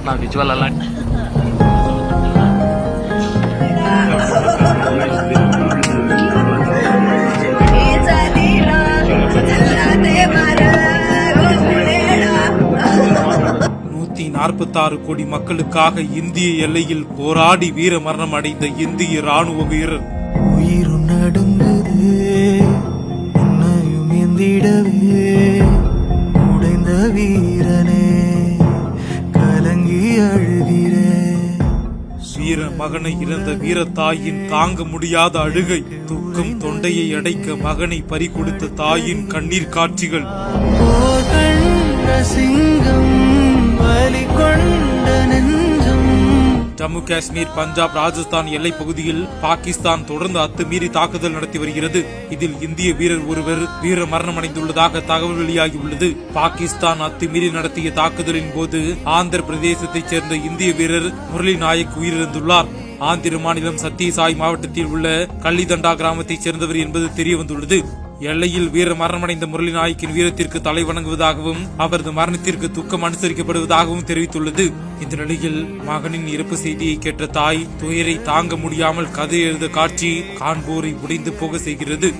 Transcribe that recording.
நான் விஜுவல் எல்லாம் கோடி மக்களுக்காக இந்திய எல்லையில் போராடி வீர மரணம் அடைந்த இந்திய ராணுவ வீரர். உயிர் நடுங்குது உன்னையும் எந்திடவே உடைந்த வீரனே கலங்கி அழுகிறே. வீர மகனை இழந்த வீர தாயின் தாங்க முடியாத அழுகை, துக்கம் தொண்டையை அடைக்க மகனை பறிகொடுத்த தாயின் கண்ணீர் காட்சிகள். ஜம்மு காஷ்மீர், பஞ்சாப், ராஜஸ்தான் எல்லை பகுதியில் பாகிஸ்தான் தொடர்ந்து அத்துமீறி தாக்குதல் நடத்தி வருகிறது. இதில் இந்திய வீரர் ஒருவர் வீர மரணம் அடைந்துள்ளதாக தகவல் வெளியாகியுள்ளது. பாகிஸ்தான் அத்துமீறி நடத்திய தாக்குதலின் போது ஆந்திர பிரதேசத்தைச் சேர்ந்த இந்திய வீரர் முரளி நாயக் உயிரிழந்துள்ளார். ஆந்திர மாநிலம் சத்யசாய் மாவட்டத்தில் உள்ள கள்ளிதண்டா கிராமத்தைச் சேர்ந்தவர் என்பது தெரியவந்துள்ளது. எல்லையில் வீர மரணமடைந்த முரளி நாயக்கின் வீரத்திற்கு தலை வணங்குவதாகவும் அவரது மரணத்திற்கு துக்கம் அனுசரிக்கப்படுவதாகவும் தெரிவித்துள்ளது. இந்த நிலையில் மகனின் இறப்பு செய்தியை கேட்ட தாய் துயரை தாங்க முடியாமல் கதை எழுத காட்சி காண்போரை உடைந்து போக செய்கிறது.